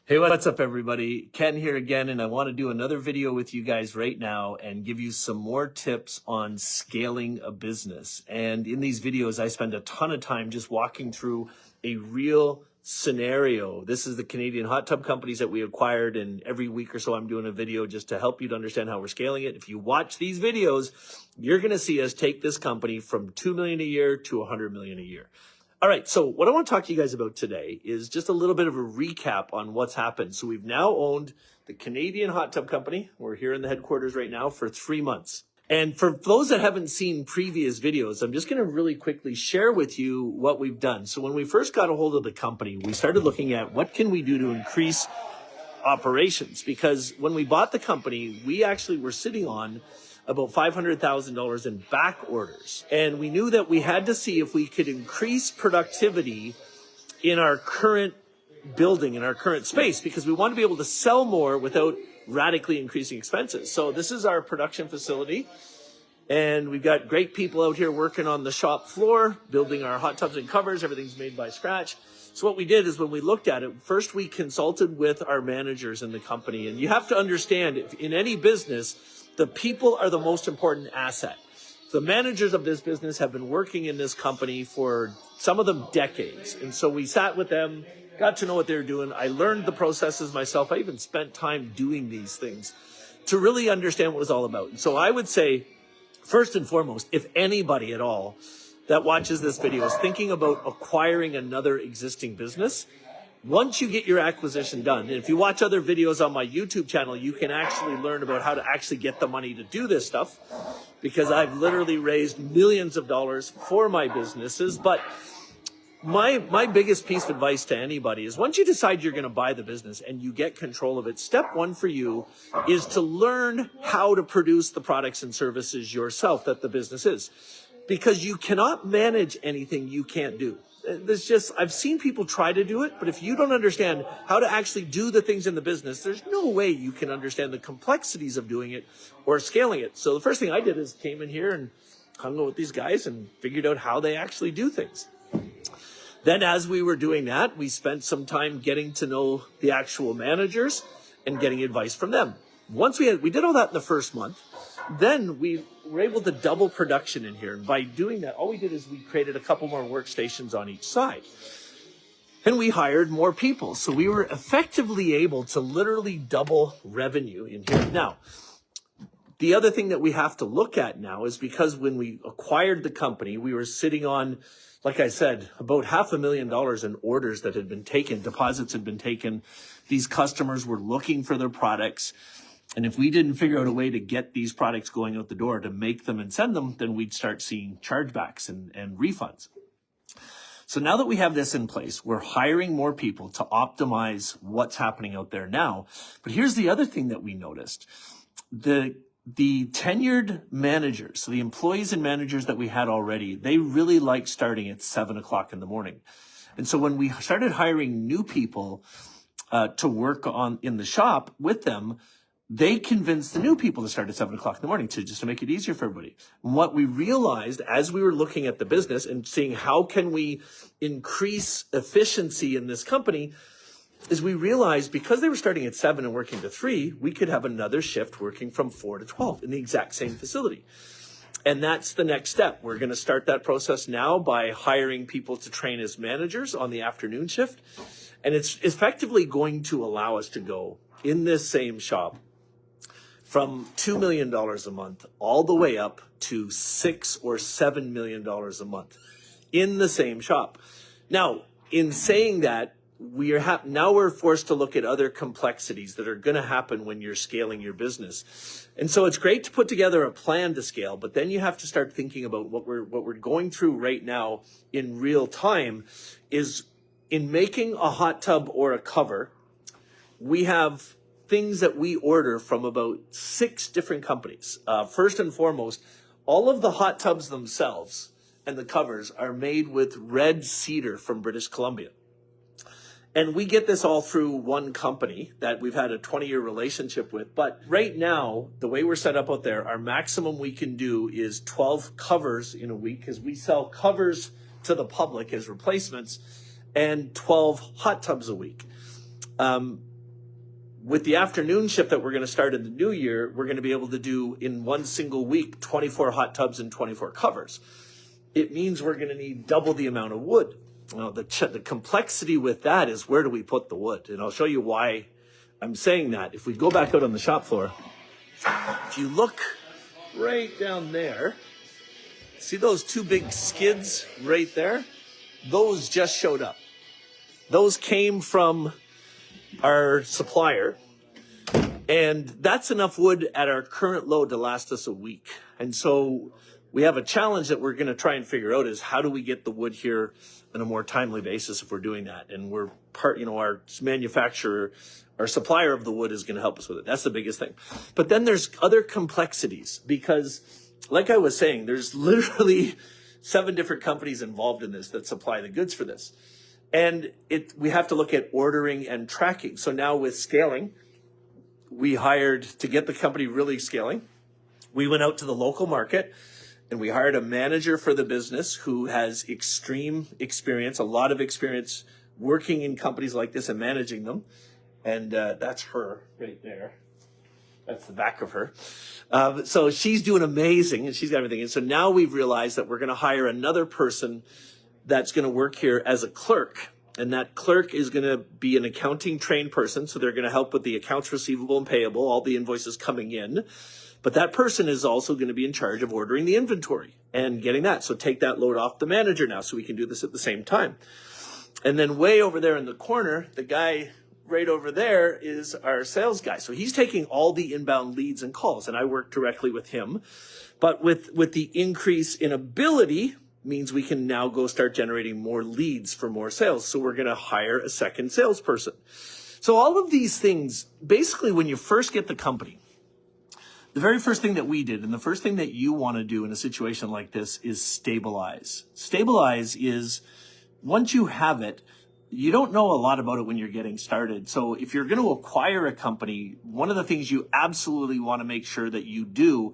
Hey, what's up, everybody? Ken here again, and I want to do another video with you guys right now and give you some more tips on scaling a business. And in these videos, I spend a ton of time just walking through a real scenario. This is the Canadian hot tub companies that we acquired, and every week or so I'm doing a video just to help you to understand how we're scaling it. If you watch these videos, you're going to see us take this company from $2 million a year to $100 million a year. All right, so what I want to talk to you guys about today is just a little bit of a recap on what's happened. So we've now owned the Canadian hot tub company. We're here in the headquarters right now for 3 months. And for those that haven't seen previous videos, I'm just going to really quickly share with you what we've done. So when we first got a hold of the company, we started looking at what can we do to increase operations, because when we bought the company, we actually were sitting on about $500,000 in back orders. And we knew that we had to see if we could increase productivity in our current building, in our current space, because we want to be able to sell more without radically increasing expenses. So this is our production facility. And we've got great people out here working on the shop floor, building our hot tubs and covers. Everything's made by scratch. So what we did is when we looked at it, first we consulted with our managers in the company. And you have to understand, in any business, the people are the most important asset. The managers of this business have been working in this company for some of them decades. And so we sat with them, got to know what they were doing. I learned the processes myself. I even spent time doing these things to really understand what it was all about. And so I would say, first and foremost, if anybody at all that watches this video is thinking about acquiring another existing business, once you get your acquisition done, and if you watch other videos on my YouTube channel, you can actually learn about how to actually get the money to do this stuff, because I've literally raised millions of dollars for my businesses. But my biggest piece of advice to anybody is, once you decide you're going to buy the business and you get control of it, step one for you is to learn how to produce the products and services yourself that the business is, because you cannot manage anything you can't do. I've seen people try to do it, but if you don't understand how to actually do the things in the business, there's no way you can understand the complexities of doing it or scaling it. So the first thing I did is came in here and hung out with these guys and figured out how they actually do things. Then as we were doing that, we spent some time getting to know the actual managers and getting advice from them. Once we did all that in the first month, then we were able to double production in here. And by doing that, all we did is we created a couple more workstations on each side. And we hired more people. So we were effectively able to literally double revenue in here. Now, the other thing that we have to look at now is, because when we acquired the company, we were sitting on, like I said, about $500,000 in orders that had been taken, deposits had been taken. These customers were looking for their products. And if we didn't figure out a way to get these products going out the door to make them and send them, then we'd start seeing chargebacks and refunds. So now that we have this in place, we're hiring more people to optimize what's happening out there now. But here's the other thing that we noticed. The tenured managers, so the employees and managers that we had already, they really liked starting at 7 o'clock in the morning. And so when we started hiring new people to work in the shop with them, they convinced the new people to start at 7 o'clock in the morning just to make it easier for everybody. And what we realized as we were looking at the business and seeing how can we increase efficiency in this company is, we realized because they were starting at 7 and working to 3, we could have another shift working from 4 to 12 in the exact same facility. And that's the next step. We're going to start that process now by hiring people to train as managers on the afternoon shift. And it's effectively going to allow us to go in this same shop from $2 million a month all the way up to $6 or $7 million a month in the same shop. Now, in saying that, now we're forced to look at other complexities that are going to happen when you're scaling your business. And so it's great to put together a plan to scale, but then you have to start thinking about what we're going through right now in real time is, in making a hot tub or a cover, we have things that we order from about 6 different companies. First and foremost, all of the hot tubs themselves and the covers are made with red cedar from British Columbia. And we get this all through one company that we've had a 20-year relationship with. But right now, the way we're set up out there, our maximum we can do is 12 covers in a week, because we sell covers to the public as replacements, and 12 hot tubs a week. with the afternoon shift that we're going to start in the new year, we're going to be able to do in one single week 24 hot tubs and 24 covers. It means we're going to need double the amount of wood. Now, the complexity with that is, where do we put the wood? And I'll show you why I'm saying that. If we go back out on the shop floor, if you look right down there, see those two big skids right there? Those just showed up. Those came from our supplier, and that's enough wood at our current load to last us a week. And so we have a challenge that we're going to try and figure out, is how do we get the wood here on a more timely basis if we're doing that? And we're our manufacturer, our supplier of the wood, is going to help us with it. That's the biggest thing. But then there's other complexities, because like I was saying, there's literally 7 different companies involved in this that supply the goods for this. And we have to look at ordering and tracking. So now with scaling, we hired, to get the company really scaling, we went out to the local market and we hired a manager for the business who has extreme experience, a lot of experience working in companies like this and managing them. And that's her right there. That's the back of her. So she's doing amazing, and she's got everything. And so now we've realized that we're going to hire another person that's going to work here as a clerk. And that clerk is going to be an accounting trained person. So they're going to help with the accounts receivable and payable, all the invoices coming in. But that person is also going to be in charge of ordering the inventory and getting that. So take that load off the manager now, so we can do this at the same time. And then way over there in the corner, the guy right over there is our sales guy. So he's taking all the inbound leads and calls, and I work directly with him. But with the increase in ability means we can now go start generating more leads for more sales. So we're going to hire a second salesperson. So all of these things, basically, when you first get the company, the very first thing that we did, and the first thing that you want to do in a situation like this, is stabilize. Stabilize is, once you have it, you don't know a lot about it when you're getting started. So if you're going to acquire a company, one of the things you absolutely want to make sure that you do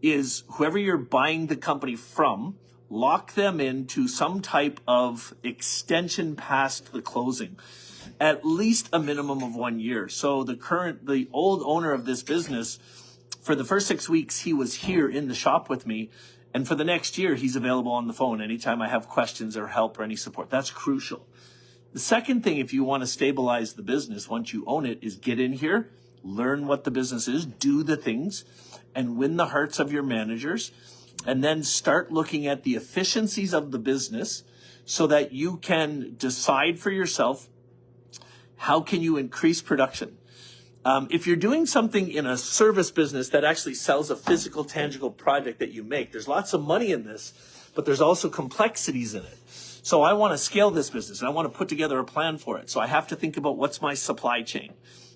is, whoever you're buying the company from, lock them into some type of extension past the closing, at least a minimum of 1 year. So the old owner of this business, for the first 6 weeks, he was here in the shop with me. And for the next year, he's available on the phone anytime I have questions or help or any support. That's crucial. The second thing, if you want to stabilize the business once you own it, is get in here, learn what the business is, do the things, and win the hearts of your managers, and then start looking at the efficiencies of the business so that you can decide for yourself, how can you increase production? If you're doing something in a service business that actually sells a physical, tangible product that you make, there's lots of money in this, but there's also complexities in it. So I want to scale this business, and I want to put together a plan for it. So I have to think about, what's my supply chain?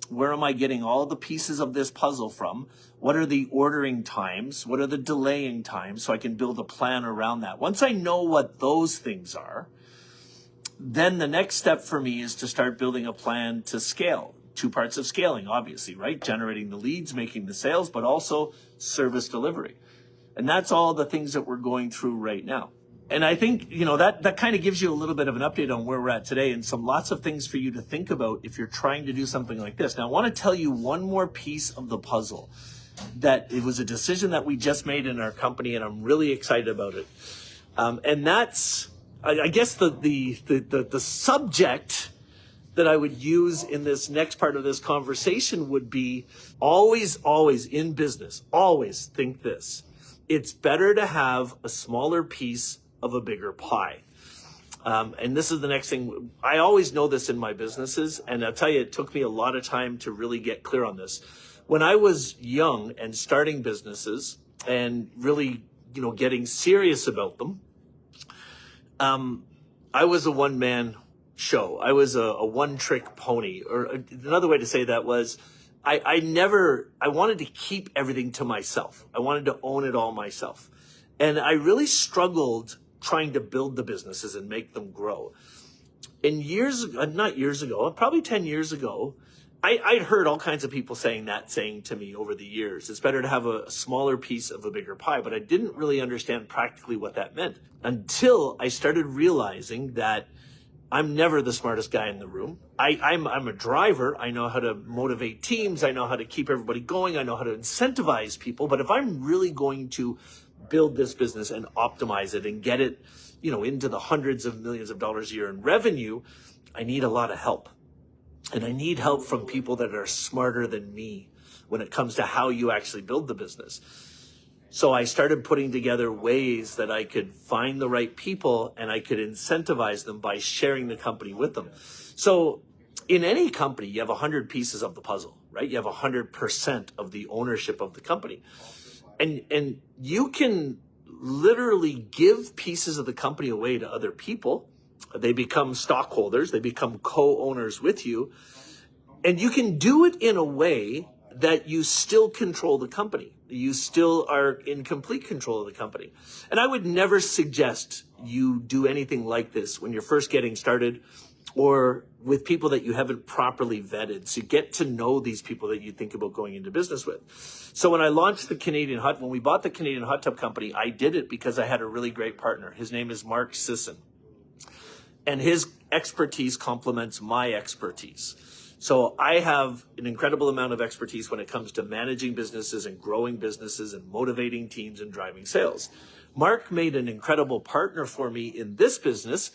Where am I getting all the pieces of this puzzle from? What are the ordering times? What are the delaying times? So I can build a plan around that. Once I know what those things are, then the next step for me is to start building a plan to scale. 2 parts of scaling, obviously, right? Generating the leads, making the sales, but also service delivery. And that's all the things that we're going through right now. And I think, that kind of gives you a little bit of an update on where we're at today, and lots of things for you to think about if you're trying to do something like this. Now, I want to tell you one more piece of the puzzle, that it was a decision that we just made in our company, and I'm really excited about it. And that's, I guess, the subject that I would use in this next part of this conversation would be, always in business, always think this: it's better to have a smaller piece of a bigger pie. And this is the next thing. I always know this in my businesses, and I'll tell you, it took me a lot of time to really get clear on this. When I was young and starting businesses and really, getting serious about them, I was a one-man show. I was a one-trick pony. Or another way to say that was, I wanted to keep everything to myself. I wanted to own it all myself. And I really struggled trying to build the businesses and make them grow. And probably 10 years ago, I'd heard all kinds of people saying to me over the years, it's better to have a smaller piece of a bigger pie, but I didn't really understand practically what that meant until I started realizing that I'm never the smartest guy in the room. I'm a driver. I know how to motivate teams. I know how to keep everybody going. I know how to incentivize people. But if I'm really going to build this business and optimize it and get it, into the hundreds of millions of dollars a year in revenue, I need a lot of help. And I need help from people that are smarter than me when it comes to how you actually build the business. So I started putting together ways that I could find the right people and I could incentivize them by sharing the company with them. So in any company, you have 100 pieces of the puzzle, right? You have 100% of the ownership of the company. And you can literally give pieces of the company away to other people. They become stockholders. They become co-owners with you. And you can do it in a way that you still control the company. You still are in complete control of the company. And I would never suggest you do anything like this when you're first getting started or with people that you haven't properly vetted. So get to know these people that you think about going into business with. So when I launched when we bought the Canadian Hot Tub Company, I did it because I had a really great partner. His name is Mark Sisson. And his expertise complements my expertise. So I have an incredible amount of expertise when it comes to managing businesses and growing businesses and motivating teams and driving sales. Mark made an incredible partner for me in this business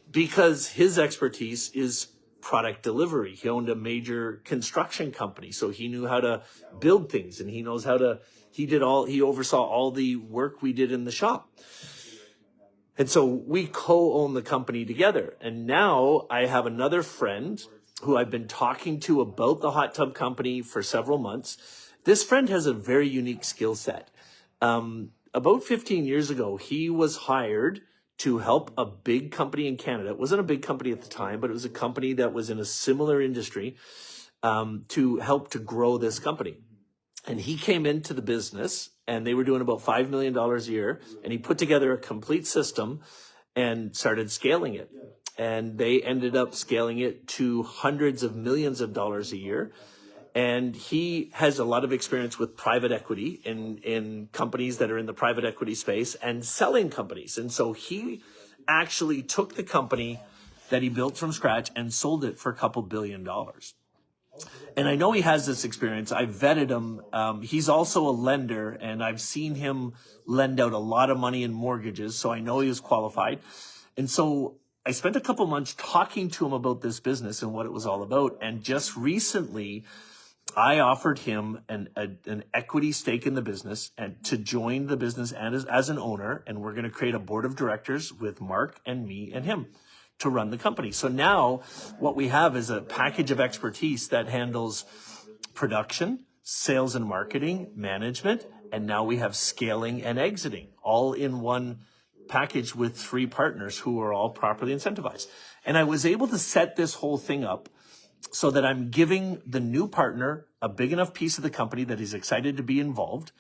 because his expertise is product delivery. He owned a major construction company, so he knew how to build things and he oversaw all the work we did in the shop. And so we co-own the company together. And now I have another friend who I've been talking to about the hot tub company for several months. This friend has a very unique skill set. About 15 years ago, he was hired to help a big company in Canada. It wasn't a big company at the time, but it was a company that was in a similar industry to help to grow this company. And he came into the business and they were doing about $5 million a year. And he put together a complete system and started scaling it. And they ended up scaling it to hundreds of millions of dollars a year. And he has a lot of experience with private equity in companies that are in the private equity space and selling companies. And so he actually took the company that he built from scratch and sold it for a couple $2 billion. And I know he has this experience. I vetted him. He's also a lender, and I've seen him lend out a lot of money in mortgages. So I know he is qualified. And so I spent a couple months talking to him about this business and what it was all about. And just recently, I offered him an equity stake in the business and to join the business as an owner. And we're going to create a board of directors with Mark and me and him to run the company. So now what we have is a package of expertise that handles production, sales and marketing, management, and now we have scaling and exiting all in one package with 3 partners who are all properly incentivized. And I was able to set this whole thing up so that I'm giving the new partner a big enough piece of the company that he's excited to be involved.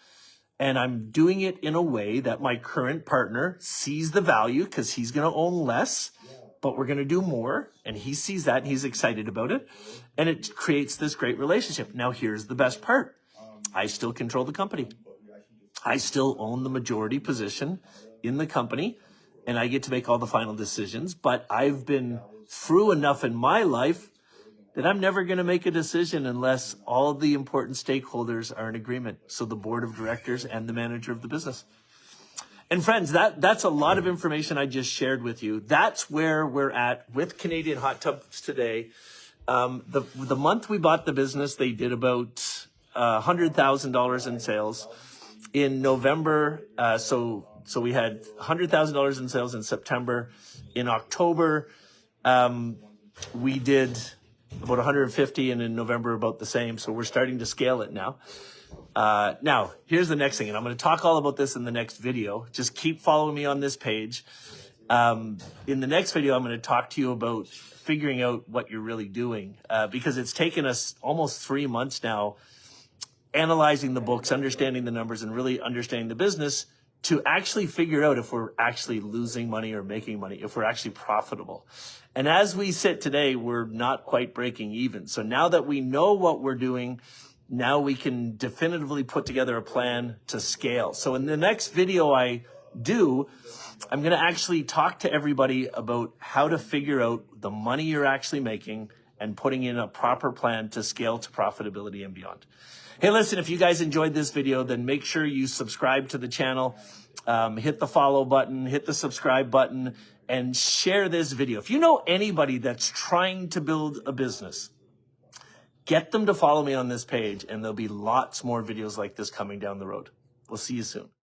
And I'm doing it in a way that my current partner sees the value because he's going to own less, but we're going to do more. And he sees that and he's excited about it. And it creates this great relationship. Now, here's the best part. I still control the company. I still own the majority position in the company, and I get to make all the final decisions. But I've been through enough in my life that I'm never going to make a decision unless all the important stakeholders are in agreement. So the board of directors and the manager of the business. And friends, that's a lot of information I just shared with you. That's where we're at with Canadian Hot Tubs today. The month we bought the business, they did about $100,000 in sales. In November, so we had $100,000 in sales in September. In October, we did about 150, and in November about the same. So we're starting to scale it now. Now, here's the next thing, and I'm going to talk all about this in the next video. Just keep following me on this page. In the next video, I'm going to talk to you about figuring out what you're really doing, because it's taken us almost 3 months now analyzing the books, understanding the numbers, and really understanding the business to actually figure out if we're actually losing money or making money, if we're actually profitable. And as we sit today, we're not quite breaking even. So now that we know what we're doing, now we can definitively put together a plan to scale. So in the next video I do, I'm going to actually talk to everybody about how to figure out the money you're actually making and putting in a proper plan to scale to profitability and beyond. Hey, listen, if you guys enjoyed this video, then make sure you subscribe to the channel, hit the follow button, hit the subscribe button, and share this video. If you know anybody that's trying to build a business, get them to follow me on this page, and there'll be lots more videos like this coming down the road. We'll see you soon.